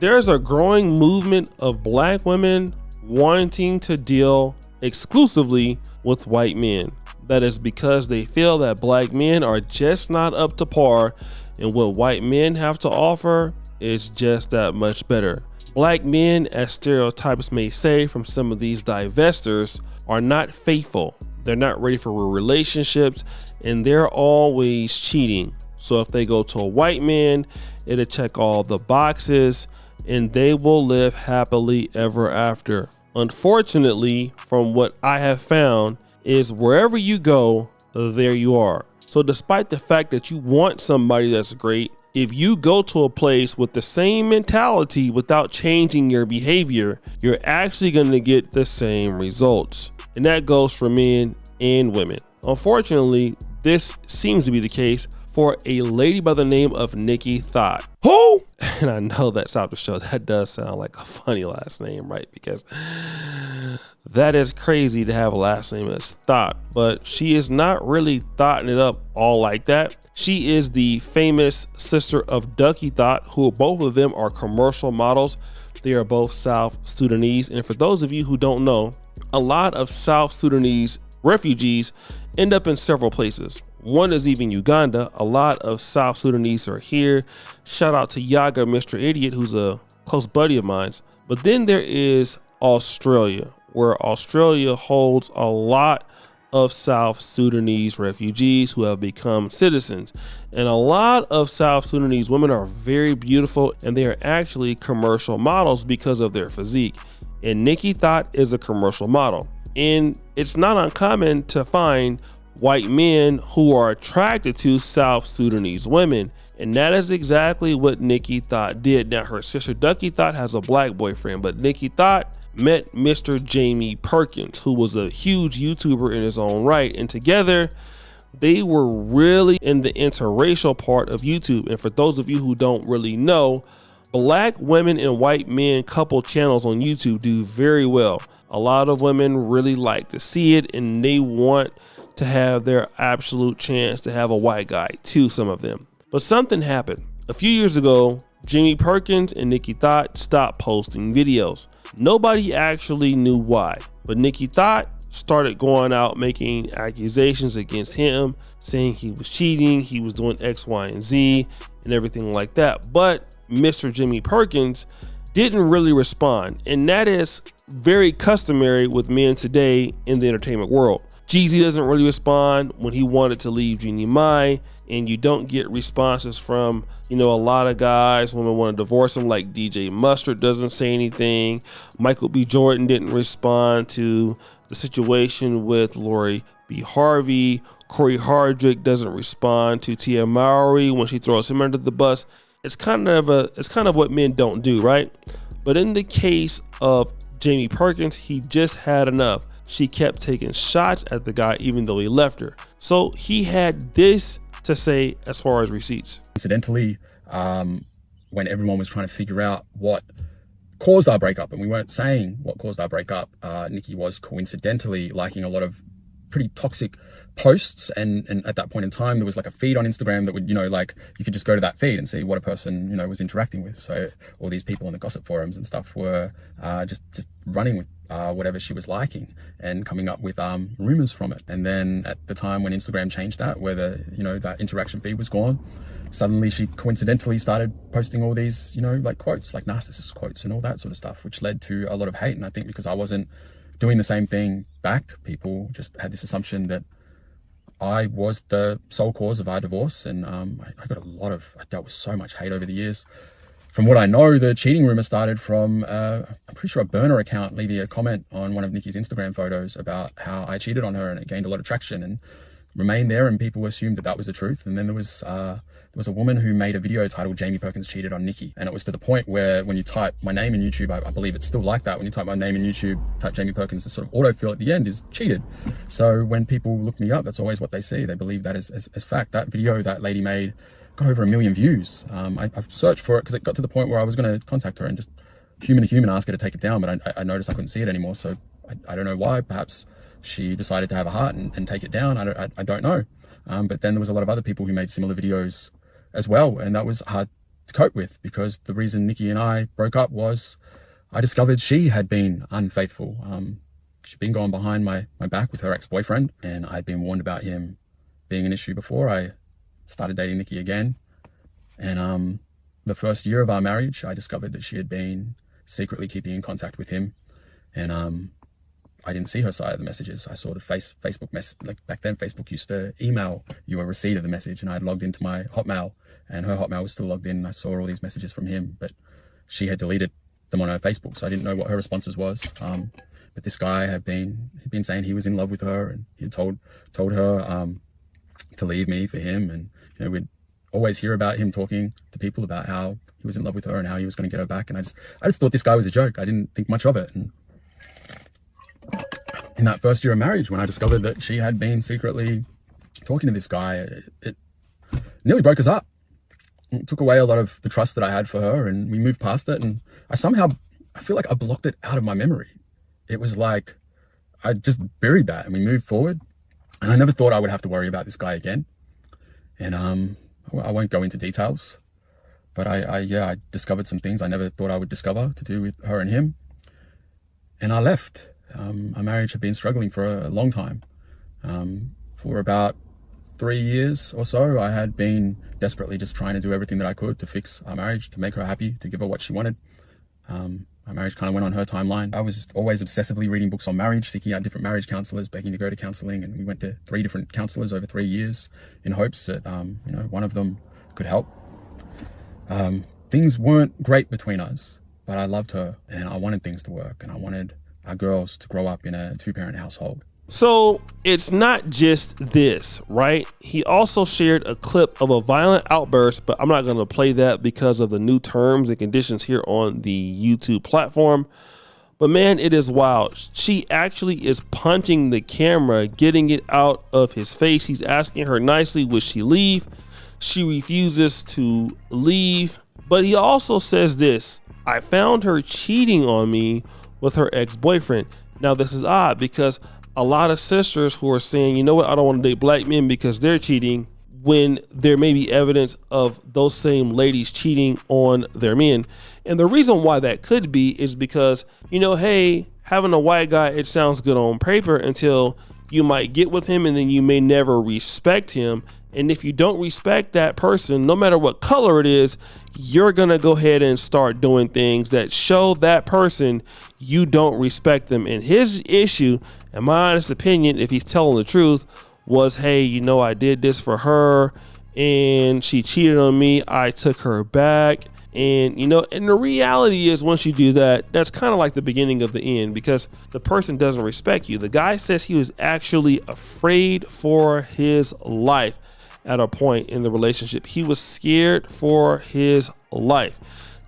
There's a growing movement of black women wanting to deal exclusively with white men. That is because they feel that black men are just not up to par, and what white men have to offer is just that much better. Black men, as stereotypes may say from some of these divestors, are not faithful. They're not ready for relationships, and they're always cheating. So if they go to a white man, it'll check all the boxes and they will live happily ever after. Unfortunately, from what I have found, is wherever you go, there you are. So despite the fact that you want somebody that's great, if you go to a place with the same mentality without changing your behavior, you're actually going to get the same results. And that goes for men and women. Unfortunately, this seems to be the case for a lady by the name of Nikki Thought. Who? And I know that's out the show. That does sound like a funny last name, right? Because that is crazy to have a last name as Thought, but she is not really thoughting it up all like that. She is the famous sister of Ducky Thought, who both of them are commercial models. They are both South Sudanese. And for those of you who don't know, a lot of South Sudanese refugees end up in several places. One is even Uganda. A lot of South Sudanese are here. Shout out to Yaga, Mr. Idiot, who's a close buddy of mine. But then there is Australia, where Australia holds a lot of South Sudanese refugees who have become citizens. And a lot of South Sudanese women are very beautiful, and they are actually commercial models because of their physique. And Nikki Thought is a commercial model. And it's not uncommon to find white men who are attracted to South Sudanese women. And that is exactly what Nikki Thought did. Now, her sister Ducky Thought has a black boyfriend, but Nikki Thought met Mr. Jamie Perkins, who was a huge YouTuber in his own right. And together, they were really in the interracial part of YouTube. And for those of you who don't really know, black women and white men couple channels on YouTube do very well. A lot of women really like to see it, and they want to have their absolute chance to have a white guy too, some of them. But something happened. A few years ago, Jamie Perkins and Nikki Thought stopped posting videos. Nobody actually knew why, but Nikki Thought started going out making accusations against him, saying he was cheating, he was doing X, Y, and Z, and everything like that. But Mr. Jamie Perkins didn't really respond, and that is very customary with men today in the entertainment world. Jeezy doesn't really respond when he wanted to leave Jeannie Mai, and you don't get responses from, a lot of guys when they want to divorce him, like DJ Mustard doesn't say anything. Michael B. Jordan didn't respond to the situation with Lori B. Harvey. Corey Hardrick doesn't respond to Tia Mowry when she throws him under the bus. It's kind of what men don't do, right? But in the case of Jamie Perkins, he just had enough. She kept taking shots at the guy even though he left her. So he had this to say as far as receipts. Incidentally, when everyone was trying to figure out what caused our breakup, and we weren't saying what caused our breakup, Nikki was coincidentally liking a lot of pretty toxic posts, and at that point in time there was like a feed on Instagram that would, you could just go to that feed and see what a person was interacting with. So all these people on the gossip forums and stuff were just running with whatever she was liking and coming up with rumors from it. And then at the time when Instagram changed that, where that interaction feed was gone, suddenly she coincidentally started posting all these quotes, like narcissist quotes and all that sort of stuff, which led to a lot of hate. And I think because I wasn't doing the same thing back, people just had this assumption that I was the sole cause of our divorce. And I dealt with so much hate over the years. From what I know, the cheating rumor started from, I'm pretty sure, a burner account leaving a comment on one of Nikki's Instagram photos about how I cheated on her, and it gained a lot of traction and remained there, and people assumed that was the truth. And then there was a woman who made a video titled "Jamie Perkins Cheated on Nikki," and it was to the point where when you type my name in YouTube, I believe it's still like that, when you type my name in YouTube, type Jamie Perkins, the sort of autofill at the end is cheated. So when people look me up, that's always what they see. They believe that as fact. That video that lady made got over 1 million views. I've searched for it because it got to the point where I was going to contact her and just human to human ask her to take it down, but I noticed I couldn't see it anymore. So I don't know why. Perhaps she decided to have a heart and take it down. I don't know. But then there was a lot of other people who made similar videos as well, and that was hard to cope with, because the reason Nikki and I broke up was I discovered she had been unfaithful. She'd been going behind my back with her ex-boyfriend, and I'd been warned about him being an issue before I started dating Nikki again. And the first year of our marriage, I discovered that she had been secretly keeping in contact with him. And I didn't see her side of the messages. I saw the Facebook message. Like back then, Facebook used to email you a receipt of the message, and I had logged into my Hotmail, and her Hotmail was still logged in. And I saw all these messages from him, but she had deleted them on her Facebook, so I didn't know what her responses was. But this guy he'd been saying he was in love with her, and he had told her to leave me for him. And we'd always hear about him talking to people about how he was in love with her and how he was going to get her back. And I just thought this guy was a joke. I didn't think much of it. And in that first year of marriage, when I discovered that she had been secretly talking to this guy, it nearly broke us up. It took away a lot of the trust that I had for her, and we moved past it. And I feel like I blocked it out of my memory. It was like I just buried that, and we moved forward. And I never thought I would have to worry about this guy again. And I won't go into details, but I discovered some things I never thought I would discover to do with her and him. And I left. Our marriage had been struggling for a long time. For about 3 years or so, I had been desperately just trying to do everything that I could to fix our marriage, to make her happy, to give her what she wanted. Our marriage kind of went on her timeline. I was always obsessively reading books on marriage, seeking out different marriage counselors, begging to go to counseling. And we went to 3 different counselors over 3 years in hopes that, one of them could help. Things weren't great between us, but I loved her and I wanted things to work, and I wanted our girls to grow up in a 2-parent household. So it's not just this, right? He also shared a clip of a violent outburst, but I'm not going to play that because of the new terms and conditions here on the YouTube platform. But man, it is wild. She actually is punching the camera, getting it out of his face. He's asking her nicely, would she leave? She refuses to leave. But he also says this: I found her cheating on me with her ex-boyfriend. Now this is odd because a lot of sisters who are saying, you know what, I don't want to date black men because they're cheating, when there may be evidence of those same ladies cheating on their men. And the reason why that could be is because, hey, having a white guy, it sounds good on paper until you might get with him, and then you may never respect him. And if you don't respect that person, no matter what color it is, you're going to go ahead and start doing things that show that person you don't respect them. And his issue, in my honest opinion, if he's telling the truth, was, hey, I did this for her and she cheated on me. I took her back. And, and the reality is, once you do that, that's kind of like the beginning of the end, because the person doesn't respect you. The guy says he was actually afraid for his life at a point in the relationship. He was scared for his life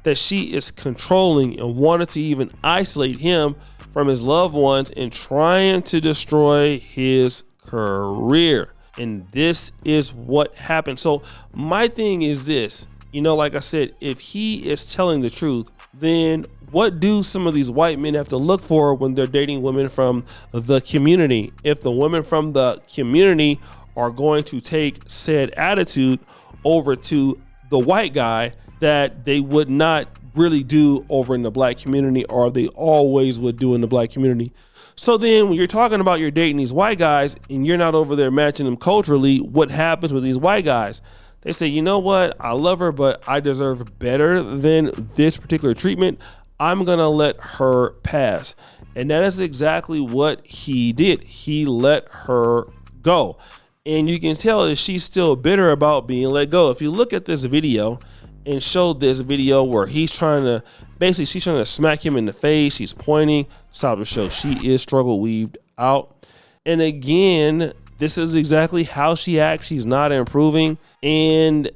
that she is controlling and wanted to even isolate him from his loved ones and trying to destroy his career. And this is what happened. So my thing is this, like I said, if he is telling the truth, then what do some of these white men have to look for when they're dating women from the community? If the women from the community are going to take said attitude over to the white guy that they would not really do over in the black community, or they always would do in the black community. So then when you're talking about you're dating these white guys and you're not over there matching them culturally, what happens with these white guys? They say, you know what? I love her, but I deserve better than this particular treatment. I'm going to let her pass. And that is exactly what he did. He let her go. And you can tell that she's still bitter about being let go. If you look at this video and show this video where she's trying to smack him in the face. She's pointing. Stop the show. She is struggle weaved out. And again, this is exactly how she acts. She's not improving. And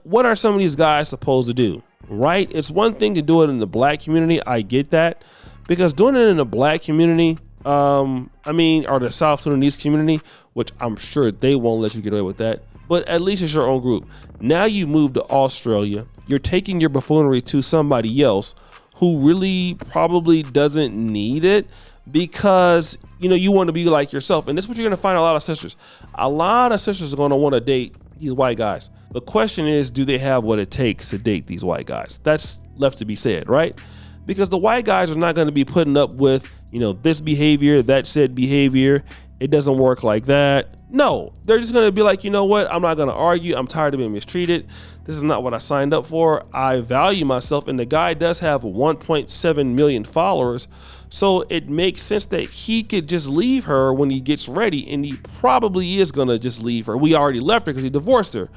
what are some of these guys supposed to do? Right? It's one thing to do it in the black community. I get that, because doing it in the black community, or the South Sudanese community, which I'm sure they won't let you get away with that, but at least it's your own group. Now you move to Australia, you're taking your buffoonery to somebody else who really probably doesn't need it, because you want to be like yourself. And this is what you're going to find a lot of sisters. A lot of sisters are going to want to date these white guys. The question is, do they have what it takes to date these white guys? That's left to be said, right? Because the white guys are not going to be putting up with, this behavior, that said behavior. It doesn't work like that. No, they're just going to be like, you know what? I'm not going to argue. I'm tired of being mistreated. This is not what I signed up for. I value myself. And the guy does have 1.7 million followers. So it makes sense that he could just leave her when he gets ready. And he probably is going to just leave her. We already left her because he divorced her.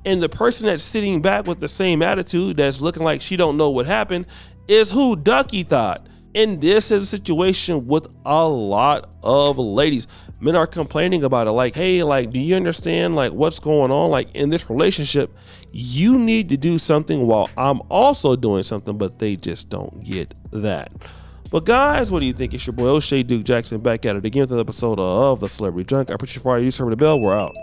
And the person that's sitting back with the same attitude, that's looking like she don't know what happened, is who Ducky thought. And this is a situation with a lot of ladies. Men are complaining about it, like, hey, like, do you understand like what's going on? Like, in this relationship, you need to do something while I'm also doing something, but they just don't get that. But guys, what do you think? It's your boy O'Shea Duke Jackson back at it again with another episode of The Celebrity Junk. I appreciate you for all you do. Serve the bell. We're out.